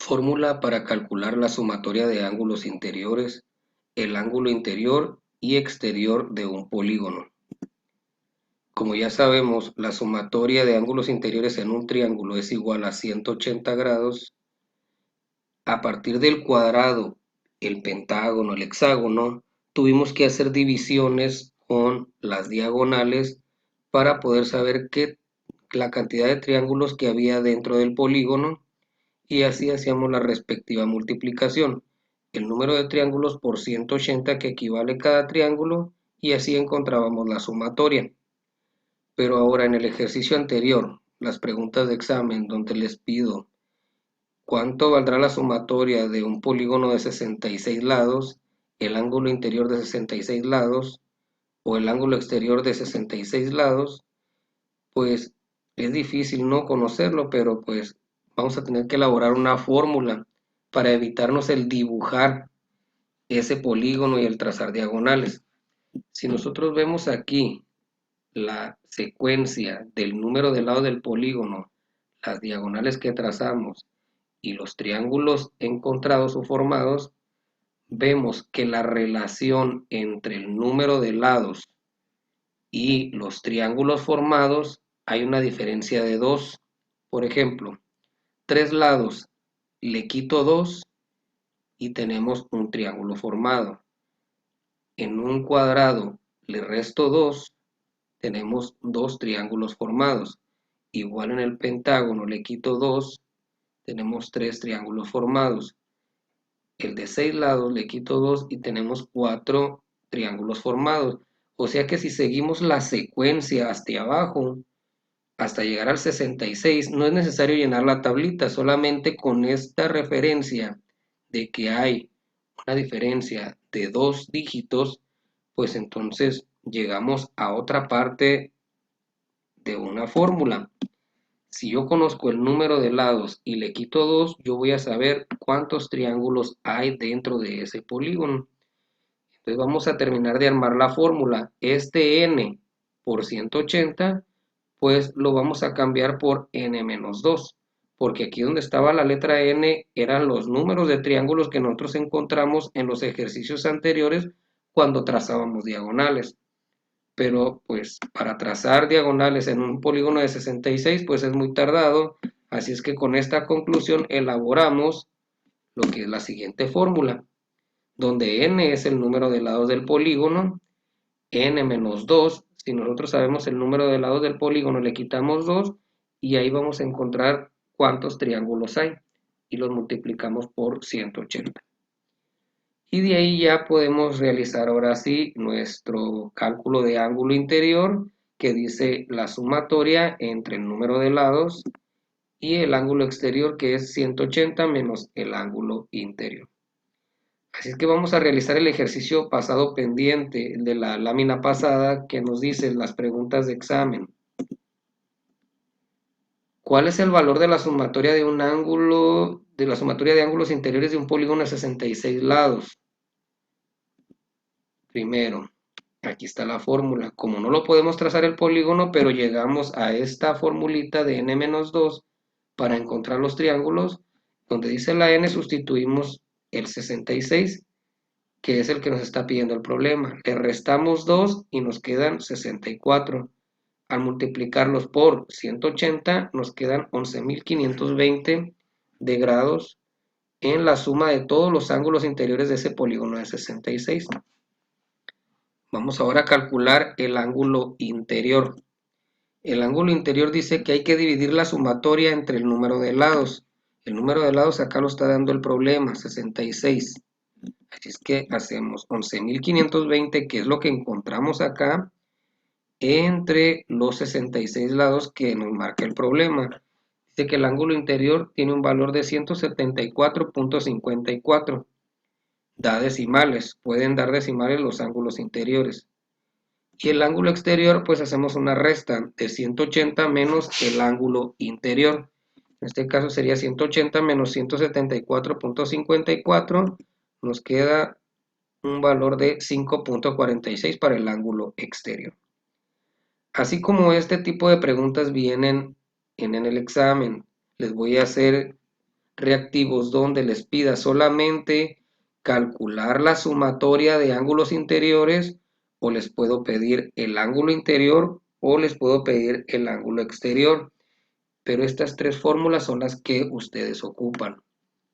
Fórmula para calcular la sumatoria de ángulos interiores, el ángulo interior y exterior de un polígono. Como ya sabemos, la sumatoria de ángulos interiores en un triángulo es igual a 180 grados. A partir del cuadrado, el pentágono, el hexágono, tuvimos que hacer divisiones con las diagonales para poder saber la cantidad de triángulos que había dentro del polígono, y así hacíamos la respectiva multiplicación. El número de triángulos por 180 que equivale cada triángulo, y así encontrábamos la sumatoria. Pero ahora en el ejercicio anterior, las preguntas de examen donde les pido cuánto valdrá la sumatoria de un polígono de 66 lados, el ángulo interior de 66 lados o el ángulo exterior de 66 lados, pues es difícil no conocerlo, pero pues vamos a tener que elaborar una fórmula para evitarnos el dibujar ese polígono y el trazar diagonales. Si nosotros vemos aquí la secuencia del número de lados del polígono, las diagonales que trazamos y los triángulos encontrados o formados, vemos que la relación entre el número de lados y los triángulos formados hay una diferencia de 2. Por ejemplo, 3 lados le quito 2 y tenemos un triángulo formado. En un cuadrado le resto 2, tenemos dos triángulos formados. Igual en el pentágono le quito 2, tenemos 3 triángulos formados. El de 6 lados le quito 2 y tenemos 4 triángulos formados. O sea que si seguimos la secuencia hacia abajo, hasta llegar al 66, no es necesario llenar la tablita, solamente con esta referencia de que hay una diferencia de 2 dígitos, pues entonces llegamos a otra parte de una fórmula. Si yo conozco el número de lados y le quito 2, yo voy a saber cuántos triángulos hay dentro de ese polígono. Entonces vamos a terminar de armar la fórmula. Este n por 180, pues lo vamos a cambiar por n menos 2, porque aquí donde estaba la letra n eran los números de triángulos que nosotros encontramos en los ejercicios anteriores cuando trazábamos diagonales. Pero pues para trazar diagonales en un polígono de 66 pues es muy tardado, así es que con esta conclusión elaboramos lo que es la siguiente fórmula, donde n es el número de lados del polígono, n menos 2, si nosotros sabemos el número de lados del polígono le quitamos 2 y ahí vamos a encontrar cuántos triángulos hay y los multiplicamos por 180. Y de ahí ya podemos realizar ahora sí nuestro cálculo de ángulo interior, que dice la sumatoria entre el número de lados y el ángulo exterior, que es 180 menos el ángulo interior. Así es que vamos a realizar el ejercicio pasado pendiente de la lámina pasada, que nos dice las preguntas de examen. ¿Cuál es el valor de la sumatoria de un ángulo, de la sumatoria de ángulos interiores de un polígono de 66 lados? Primero, aquí está la fórmula. Como no lo podemos trazar el polígono, pero llegamos a esta formulita de n-2 para encontrar los triángulos, donde dice la n sustituimos el 66, que es el que nos está pidiendo el problema. Le restamos 2 y nos quedan 64. Al multiplicarlos por 180 nos quedan 11.520 de grados en la suma de todos los ángulos interiores de ese polígono de 66. Vamos ahora a calcular el ángulo interior. El ángulo interior dice que hay que dividir la sumatoria entre el número de lados. El número de lados acá lo está dando el problema, 66. Así es que hacemos 11.520, que es lo que encontramos acá, entre los 66 lados que nos marca el problema. Dice que el ángulo interior tiene un valor de 174.54. Da decimales, pueden dar decimales los ángulos interiores. Y el ángulo exterior, pues hacemos una resta de 180 menos el ángulo interior. En este caso sería 180 menos 174.54, nos queda un valor de 5.46 para el ángulo exterior. Así como este tipo de preguntas vienen en el examen, les voy a hacer reactivos donde les pida solamente calcular la sumatoria de ángulos interiores, o les puedo pedir el ángulo interior o les puedo pedir el ángulo exterior. Pero estas tres fórmulas son las que ustedes ocupan.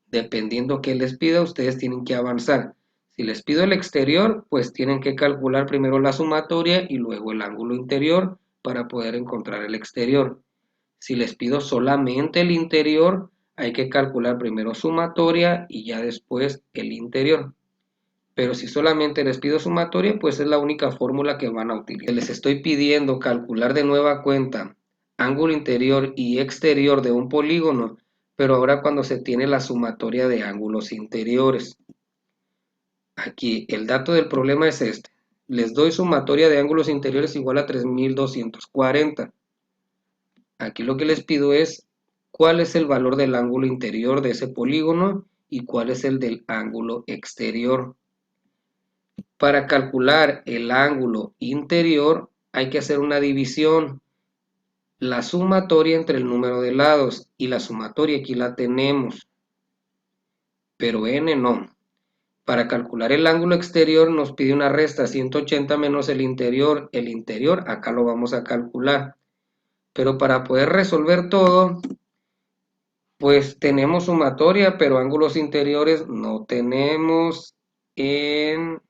Dependiendo qué les pida, ustedes tienen que avanzar. Si les pido el exterior, pues tienen que calcular primero la sumatoria y luego el ángulo interior para poder encontrar el exterior. Si les pido solamente el interior, hay que calcular primero sumatoria y ya después el interior. Pero si solamente les pido sumatoria, pues es la única fórmula que van a utilizar. Les estoy pidiendo calcular de nueva cuenta ángulo interior y exterior de un polígono, pero ahora cuando se tiene la sumatoria de ángulos interiores. Aquí el dato del problema es este. Les doy sumatoria de ángulos interiores igual a 3240. Aquí lo que les pido es cuál es el valor del ángulo interior de ese polígono y cuál es el del ángulo exterior. Para calcular el ángulo interior hay que hacer una división. La sumatoria entre el número de lados, y la sumatoria aquí la tenemos, pero n no. Para calcular el ángulo exterior nos pide una resta, 180 menos el interior acá lo vamos a calcular. Pero para poder resolver todo, pues tenemos sumatoria, pero ángulos interiores no tenemos en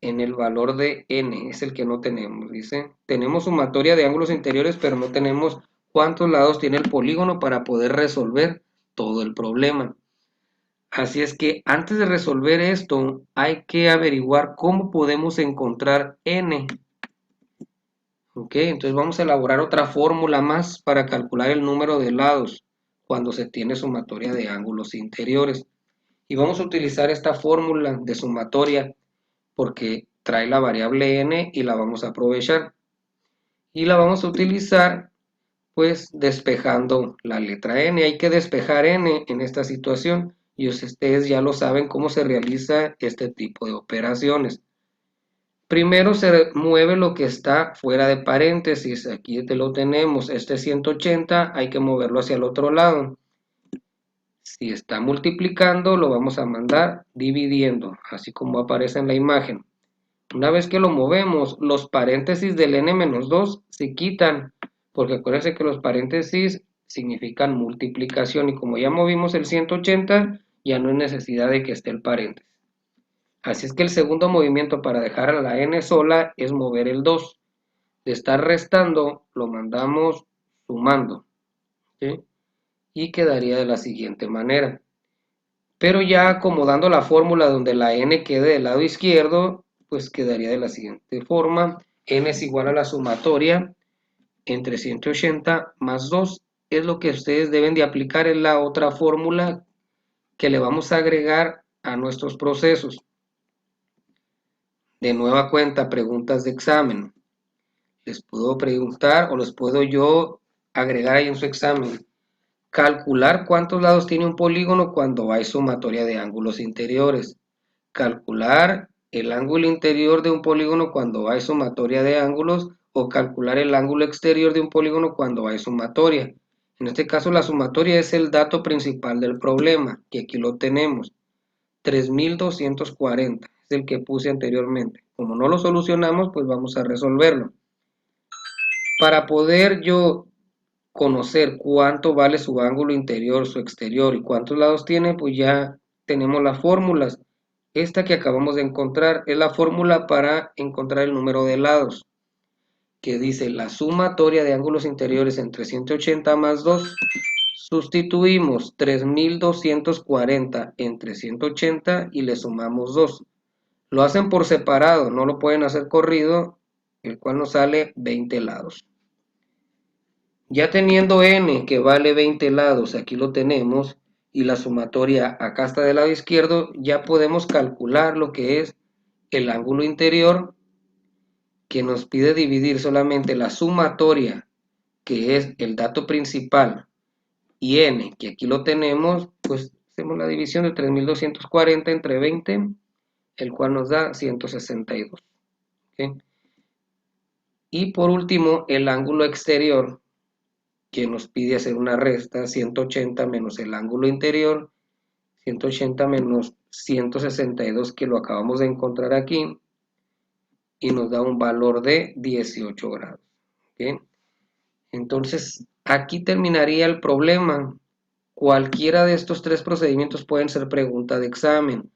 el valor de n, es el que no tenemos, dice. Tenemos sumatoria de ángulos interiores, pero no tenemos cuántos lados tiene el polígono para poder resolver todo el problema. Así es que antes de resolver esto, hay que averiguar cómo podemos encontrar n. Ok, entonces vamos a elaborar otra fórmula más para calcular el número de lados cuando se tiene sumatoria de ángulos interiores. Y vamos a utilizar esta fórmula de sumatoria porque trae la variable n y la vamos a aprovechar. Y la vamos a utilizar pues despejando la letra n. Hay que despejar n en esta situación y ustedes ya lo saben cómo se realiza este tipo de operaciones. Primero se mueve lo que está fuera de paréntesis. Aquí te lo tenemos, este 180 hay que moverlo hacia el otro lado. Si está multiplicando lo vamos a mandar dividiendo, así como aparece en la imagen. Una vez que lo movemos, los paréntesis del n-2 se quitan, porque acuérdense que los paréntesis significan multiplicación y como ya movimos el 180, ya no hay necesidad de que esté el paréntesis. Así es que el segundo movimiento para dejar a la n sola es mover el 2. De estar restando, lo mandamos sumando, ¿sí? Y quedaría de la siguiente manera. Pero ya acomodando la fórmula donde la n quede del lado izquierdo, pues quedaría de la siguiente forma. N es igual a la sumatoria entre 180 más 2. Es lo que ustedes deben de aplicar en la otra fórmula que le vamos a agregar a nuestros procesos. De nueva cuenta, preguntas de examen. Les puedo preguntar o les puedo yo agregar ahí en su examen. Calcular cuántos lados tiene un polígono cuando hay sumatoria de ángulos interiores. Calcular el ángulo interior de un polígono cuando hay sumatoria de ángulos o calcular el ángulo exterior de un polígono cuando hay sumatoria. En este caso la sumatoria es el dato principal del problema, que aquí lo tenemos. 3240 es el que puse anteriormente. Como no lo solucionamos, pues vamos a resolverlo. Para poder yo conocer cuánto vale su ángulo interior, su exterior y cuántos lados tiene, pues ya tenemos las fórmulas. Esta que acabamos de encontrar es la fórmula para encontrar el número de lados, que dice la sumatoria de ángulos interiores entre 180 más 2. Sustituimos 3240 entre 180 y le sumamos 2. Lo hacen por separado, no lo pueden hacer corrido, el cual nos sale 20 lados. Ya teniendo n que vale 20 lados, aquí lo tenemos, y la sumatoria acá está del lado izquierdo, ya podemos calcular lo que es el ángulo interior, que nos pide dividir solamente la sumatoria, que es el dato principal, y n, que aquí lo tenemos, pues hacemos la división de 3240 entre 20, el cual nos da 162. ¿Okay? Y por último, el ángulo exterior, que nos pide hacer una resta, 180 menos el ángulo interior, 180 menos 162 que lo acabamos de encontrar aquí, y nos da un valor de 18 grados. ¿Okay? Entonces, aquí terminaría el problema. Cualquiera de estos tres procedimientos pueden ser pregunta de examen.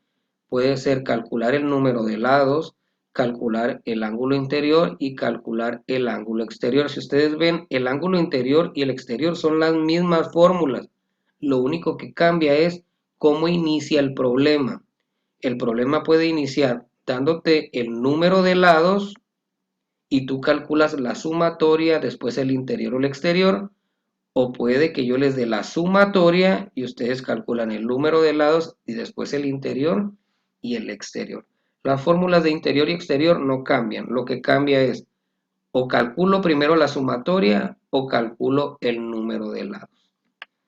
Puede ser calcular el número de lados, calcular el ángulo interior y calcular el ángulo exterior. Si ustedes ven, el ángulo interior y el exterior son las mismas fórmulas. Lo único que cambia es cómo inicia el problema. El problema puede iniciar dándote el número de lados y tú calculas la sumatoria, después el interior o el exterior, o puede que yo les dé la sumatoria y ustedes calculan el número de lados y después el interior y el exterior. Las fórmulas de interior y exterior no cambian, lo que cambia es o calculo primero la sumatoria o calculo el número de lados.